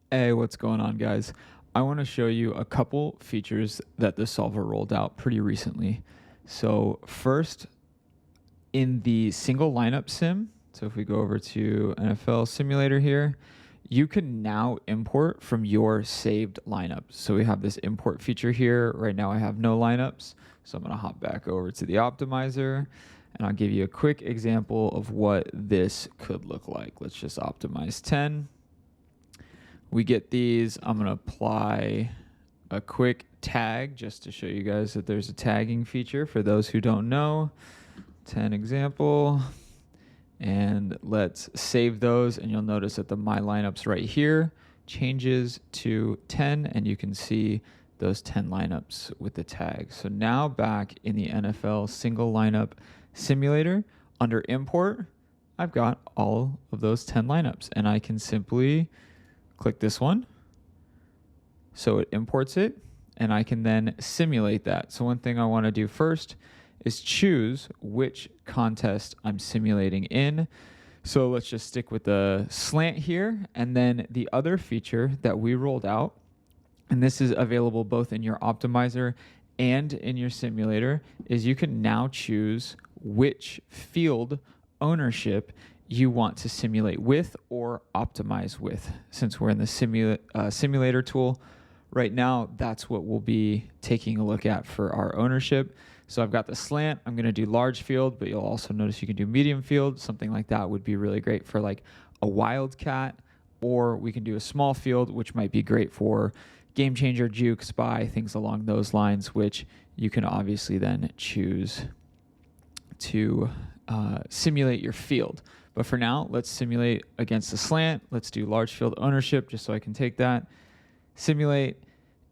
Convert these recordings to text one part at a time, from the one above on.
Hey, what's going on, guys? I want to show you a couple features that the solver rolled out pretty recently. So first, in the single lineup sim, so if we go over to NFL Simulator here, you can now import from your saved lineups. So we have this import feature here. Right now I have no lineups, so I'm going to hop back over to the optimizer, and I'll give you a quick example of what this could look like. Let's just optimize 10. We get these. I'm going to apply a quick tag just to show you guys that there's a tagging feature for those who don't know. 10 example. And let's save those, and you'll notice that the My Lineups right here changes to 10, and you can see those 10 lineups with the tag. So now back in the NFL single lineup simulator, under import, I've got all of those 10 lineups, and I can simply click this one. So it imports it, and I can then simulate that. So one thing I want to do first is choose which contest I'm simulating in. So let's just stick with the slant here. And then the other feature that we rolled out, and this is available both in your optimizer and in your simulator, is you can now choose which field ownership you want to simulate with or optimize with. Since we're in the simulator tool right now, that's what we'll be taking a look at for our ownership. So I've got the slant. I'm going to do large field, but you'll also notice you can do medium field. Something like that would be really great for like a wildcat, or we can do a small field, which might be great for game changer, juke, spy, things along those lines, which you can obviously then choose to simulate your field. But for now, let's simulate against the slant. Let's do large field ownership just so I can take that, simulate,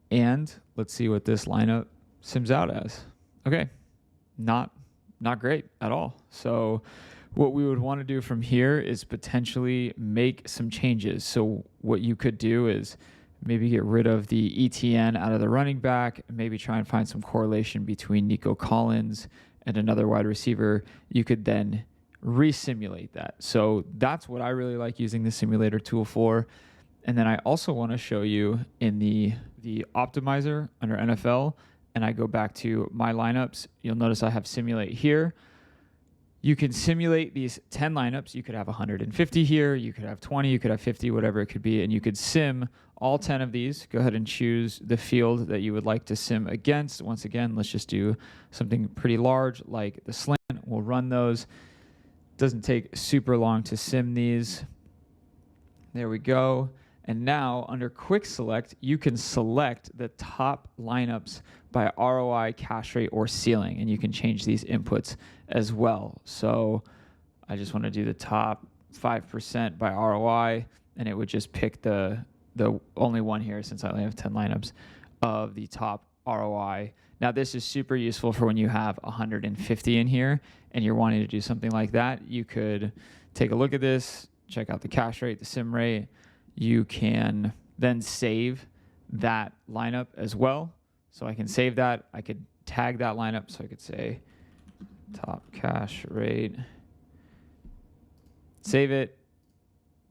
and let's see what this lineup sims out as. Okay, not great at all. So what we would want to do from here is potentially make some changes. So what you could do is maybe get rid of the ETN out of the running back, maybe try and find some correlation between Nico Collins and another wide receiver. You could then resimulate that. So that's what I really like using the simulator tool for. And then I also want to show you in the optimizer under NFL, and I go back to my lineups, you'll notice I have simulate here. You can simulate these 10 lineups. You could have 150 here, you could have 20, you could have 50, whatever it could be, and you could sim all 10 of these. Go ahead and choose the field that you would like to sim against. Once again, let's just do something pretty large like the slant. We'll run those. Doesn't take super long to sim these. There we go. And now under quick select, you can select the top lineups by ROI, cash rate, or ceiling, and you can change these inputs as well. So I just want to do the top 5% by ROI, and it would just pick the only one here, since I only have 10 lineups, of the top ROI. Now this is super useful for when you have 150 in here and you're wanting to do something like that. You could take a look at this, check out the cash rate, the sim rate. You can then save that lineup as well. So I can save that. I could tag that lineup. So I could say top cash rate, save it.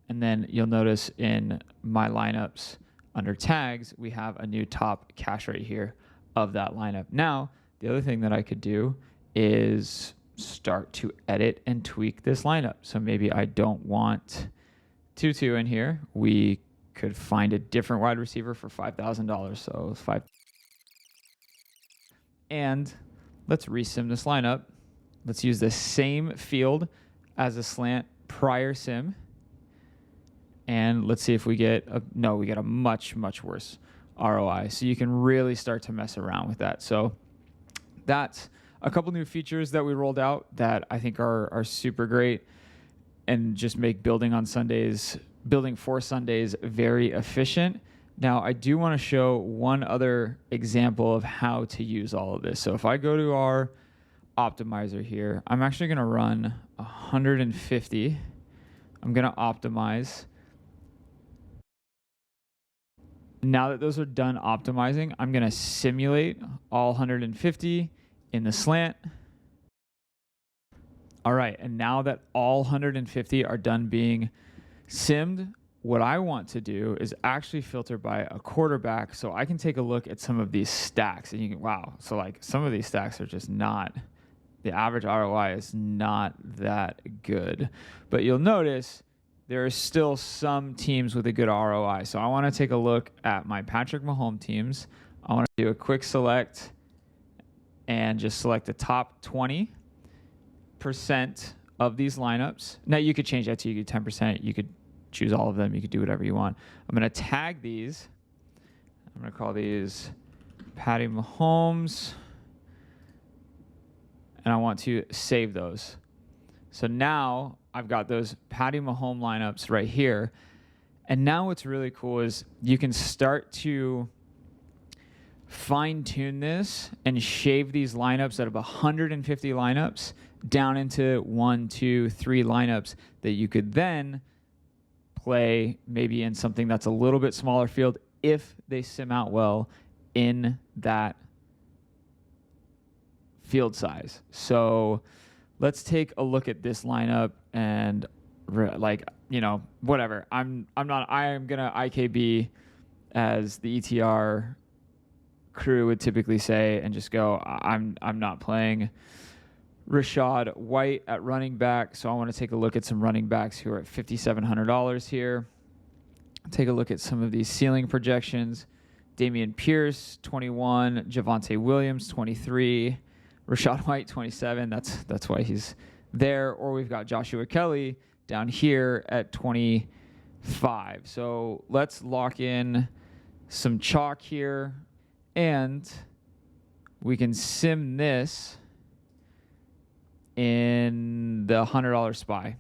And then you'll notice in my lineups under tags, we have a new top cash rate here of that lineup. Now, the other thing that I could do is start to edit and tweak this lineup. So maybe I don't want Tutu in here. We could find a different wide receiver for $5,000. So and let's resim this lineup. Let's use the same field as a slant prior sim. And let's see if we get we get a much worse ROI. So you can really start to mess around with that. So that's a couple new features that we rolled out that I think are super great and just make building for Sundays very efficient. Now, I do want to show one other example of how to use all of this. So if I go to our optimizer here, I'm actually going to run 150. I'm going to optimize. Now that those are done optimizing, I'm going to simulate all 150 in the slant. All right, and now that all 150 are done being simmed, what I want to do is actually filter by a quarterback so I can take a look at some of these stacks. And you can, wow, so like some of these stacks are just not, the average ROI is not that good. But you'll notice there are still some teams with a good ROI. So I want to take a look at my Patrick Mahomes teams. I want to do a quick select and just select the top 20% of these lineups. Now you could change that to you could 10%. You could choose all of them. You could do whatever you want. I'm going to tag these. I'm going to call these Patty Mahomes. And I want to save those. So now I've got those Patty Mahomes lineups right here. And now what's really cool is you can start to fine tune this and shave these lineups out of 150 lineups down into 1, 2, 3 lineups that you could then play maybe in something that's a little bit smaller field if they sim out well in that field size. So let's take a look at this lineup and whatever. I am gonna IKB as the ETR crew would typically say and just go, I'm not playing Rashad White at running back. So I want to take a look at some running backs who are at $5,700 here. Take a look at some of these ceiling projections. Dameon Pierce, 21. Javonte Williams, 23. Rashad White, 27. That's why he's there. Or we've got Joshua Kelly down here at 25. So let's lock in some chalk here. And we can sim this in the $100 SPY.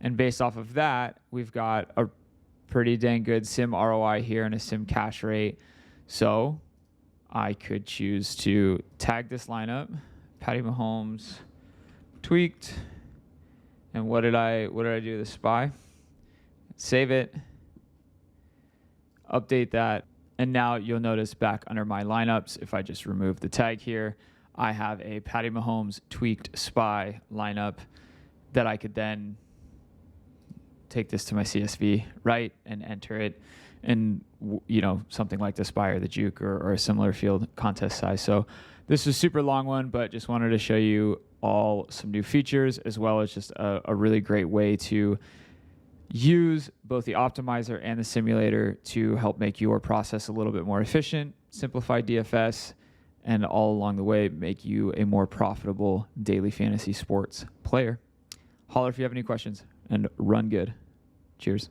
And based off of that, we've got a pretty dang good sim ROI here and a sim cash rate. So I could choose to tag this lineup, Patty Mahomes, tweaked. And what did I do to the SPY? Save it, update that. And now you'll notice back under my lineups, if I just remove the tag here, I have a Patty Mahomes tweaked SPY lineup that I could then take this to my CSV, right, and enter it in, something like the SPY or the Juke or a similar field contest size. So this is a super long one, but just wanted to show you all some new features as well as just a really great way to use both the optimizer and the simulator to help make your process a little bit more efficient, simplify DFS, and all along the way make you a more profitable daily fantasy sports player. Holler if you have any questions, and run good. Cheers.